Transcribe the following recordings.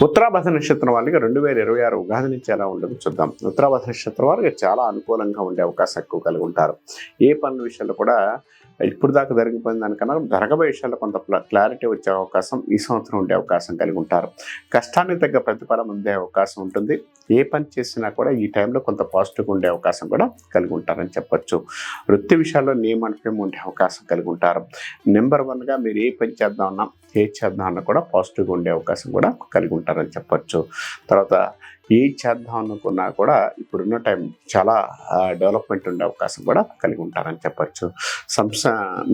ఉత్తరాభాద్ర నక్షత్రం వాళ్ళకి 2026 ఉగాది నుంచి ఎలా ఉండదు చూద్దాం. ఉత్తరాభాద్ర నక్షత్రం వారికి చాలా అనుకూలంగా ఉండే అవకాశం ఎక్కువ కలిగి ఉంటారు. ఏ పనుల విషయాల్లో కూడా ఇప్పుడు దాకా జరిగిపోయిన దానికన్నా జరగబోయే విషయాల్లో కొంత క్లారిటీ వచ్చే అవకాశం ఈ సంవత్సరం ఉండే అవకాశం కలిగి ఉంటారు. కష్టానికి తగ్గ ప్రతిఫలం ఉండే అవకాశం ఉంటుంది. ఏ పని చేసినా కూడా ఈ టైంలో కొంత పాజిటివ్గా ఉండే అవకాశం కూడా కలిగి ఉంటారని చెప్పొచ్చు. వృత్తి విషయాల్లో నియమనిపయం ఉండే అవకాశం కలిగి ఉంటారు. నెంబర్ 1గా మీరు ఏ పని చేద్దామన్నా ఏది చేద్దామన్నా కూడా పాజిటివ్గా ఉండే అవకాశం కూడా కలిగి ఉంటారని చెప్పొచ్చు. తర్వాత ఏది చేద్దాం అనుకున్నా కూడా ఇప్పుడున్న టైం చాలా డెవలప్మెంట్ ఉండే అవకాశం కూడా కలిగి ఉంటారని చెప్పొచ్చు.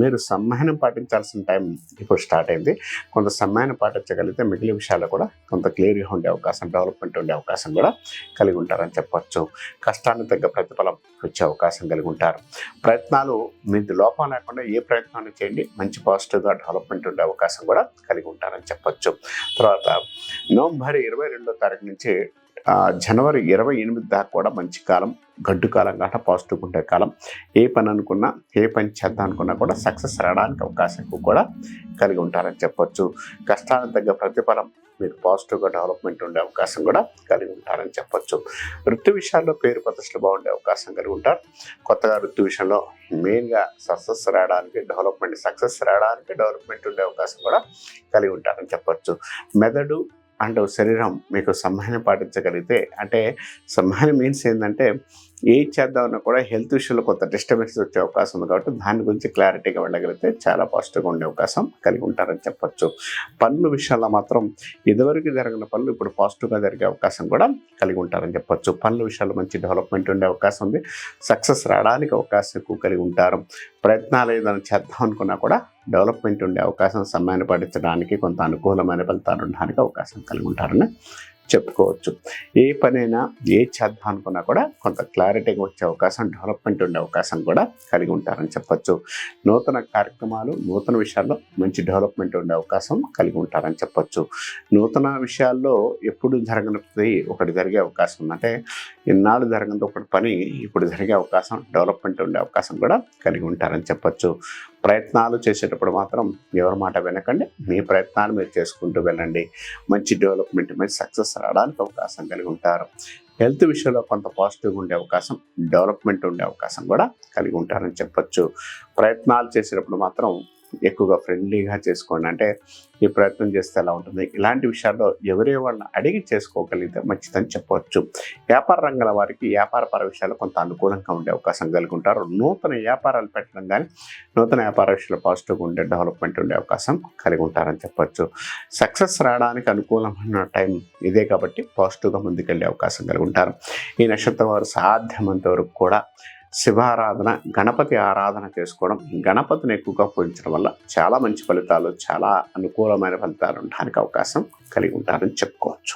మీరు సమ్మేళనం పాటించాల్సిన టైం ఇప్పుడు స్టార్ట్ అయింది. కొంత సమ్మేళనం పాటించగలిగితే మిగిలిన విషయాల్లో కూడా కొంత క్లియర్గా ఉండే అవకాశం, డెవలప్మెంట్ ఉండే అవకాశం కూడా కలిగి ఉంటారని చెప్పొచ్చు. కష్టానికి తగ్గ ప్రతిఫలం వచ్చే అవకాశం కలిగి ఉంటారు. ప్రయత్నాలు మీది లోపం లేకుండా ఏ ప్రయత్నాన్ని చేయండి, మంచి పాజిటివ్గా డెవలప్మెంట్ ఉండే అవకాశం కూడా కలిగి ఉంటారని చెప్పొచ్చు. తర్వాత నవంబర్ 22వ తారీఖు నుంచి జనవరి 28 దాకా కూడా మంచి కాలం, గడ్డు కాలం కాక పాజిటివ్గా ఉండే కాలం. ఏ పని అనుకున్నా, ఏ పని చేద్దాం అనుకున్నా కూడా సక్సెస్ రావడానికి అవకాశం ఎక్కువ కూడా కలిగి ఉంటారని చెప్పొచ్చు. కష్టానికి తగ్గ ప్రతిఫలం మీకు పాజిటివ్గా డెవలప్మెంట్ ఉండే అవకాశం కూడా కలిగి ఉంటారని చెప్పొచ్చు. వృత్తి విషయాల్లో పేరు ప్రతిష్టలు బాగుండే అవకాశం కలిగి ఉంటారు. కొత్తగా వృత్తి విషయంలో మెయిన్గా సక్సెస్ రావడానికి డెవలప్మెంట్ ఉండే అవకాశం కూడా కలిగి ఉంటారని చెప్పొచ్చు. మెదడు అండ్ శరీరం మీకు సమ్మేళనం పాటించగలిగితే, అంటే సమ్మేళనం మీన్స్ ఏంటంటే ఏది చేద్దామన్నా కూడా హెల్త్ విషయంలో కొంత డిస్టర్బెన్స్ వచ్చే అవకాశం ఉంది. కాబట్టి దాని గురించి క్లారిటీగా వెళ్ళగలిగితే చాలా పాజిటివ్గా ఉండే అవకాశం కలిగి ఉంటారని చెప్పొచ్చు. పనుల విషయాల్లో మాత్రం ఇదివరకు జరిగిన పనులు ఇప్పుడు పాజిటివ్గా జరిగే అవకాశం కూడా కలిగి ఉంటారని చెప్పొచ్చు. పనుల విషయాల్లో మంచి డెవలప్మెంట్ ఉండే అవకాశం ఉంది. సక్సెస్ రావడానికి అవకాశం ఎక్కువ కలిగి ఉంటారు. ప్రయత్నాలు ఏదైనా చేద్దాం అనుకున్నా కూడా డెవలప్మెంట్ ఉండే అవకాశం, సమ్మాన పాటించడానికి కొంత అనుకూలమైన ఫలితాలు ఉండడానికి అవకాశం కలిగి ఉంటారని చెప్పుకోవచ్చు. ఏ పనైనా ఏది చేద్దాం అనుకున్నా కూడా కొంత క్లారిటీగా వచ్చే అవకాశం, డెవలప్మెంట్ ఉండే అవకాశం కూడా కలిగి ఉంటారని చెప్పొచ్చు. నూతన కార్యక్రమాలు, నూతన విషయాల్లో మంచి డెవలప్మెంట్ ఉండే అవకాశం కలిగి ఉంటారని చెప్పొచ్చు. నూతన విషయాల్లో ఎప్పుడు జరగనిది ఒకటి జరిగే అవకాశం ఉంది. అంటే ఇన్నాళ్ళు జరగనిది ఒకటి పని ఇప్పుడు జరిగే అవకాశం, డెవలప్మెంట్ ఉండే అవకాశం కూడా కలిగి ఉంటారని చెప్పొచ్చు. ప్రయత్నాలు చేసేటప్పుడు మాత్రం ఎవరి మాట వినకండి. మీ ప్రయత్నాలు మీరు చేసుకుంటూ వెళ్ళండి. మంచి డెవలప్మెంట్, మంచి సక్సెస్ రావడానికి అవకాశం కలిగి ఉంటారు. హెల్త్ విషయంలో కొంత పాజిటివ్గా ఉండే అవకాశం, డెవలప్మెంట్ ఉండే అవకాశం కూడా కలిగి ఉంటారని చెప్పొచ్చు. ప్రయత్నాలు చేసేటప్పుడు మాత్రం ఎక్కువగా ఫ్రెండ్లీగా చేసుకోండి. అంటే ఈ ప్రయత్నం చేస్తే ఎలా ఉంటుంది, ఇలాంటి విషయాల్లో ఎవరే వాళ్ళని అడిగి చేసుకోగలిగితే మంచిదని చెప్పవచ్చు. వ్యాపార రంగాల వారికి వ్యాపారపర విషయాలు కొంత అనుకూలంగా ఉండే అవకాశం కలిగి ఉంటారు. నూతన వ్యాపారాలు పెట్టడం కానీ, నూతన వ్యాపార విషయాలు పాజిటివ్గా ఉండే డెవలప్మెంట్ ఉండే అవకాశం కలిగి ఉంటారని చెప్పొచ్చు. సక్సెస్ రావడానికి అనుకూలమైన టైం ఇదే కాబట్టి పాజిటివ్గా ముందుకెళ్ళే అవకాశం కలిగి ఉంటారు. ఈ నక్షత్రం వారు సాధ్యమంత వరకు కూడా శివారాధన, గణపతి ఆరాధన చేసుకోవడం, గణపతిని ఎక్కువగా పూజించడం వల్ల చాలా మంచి ఫలితాలు, చాలా అనుకూలమైన ఫలితాలు ఉండడానికి అవకాశం కలిగి ఉంటారని చెప్పుకోవచ్చు.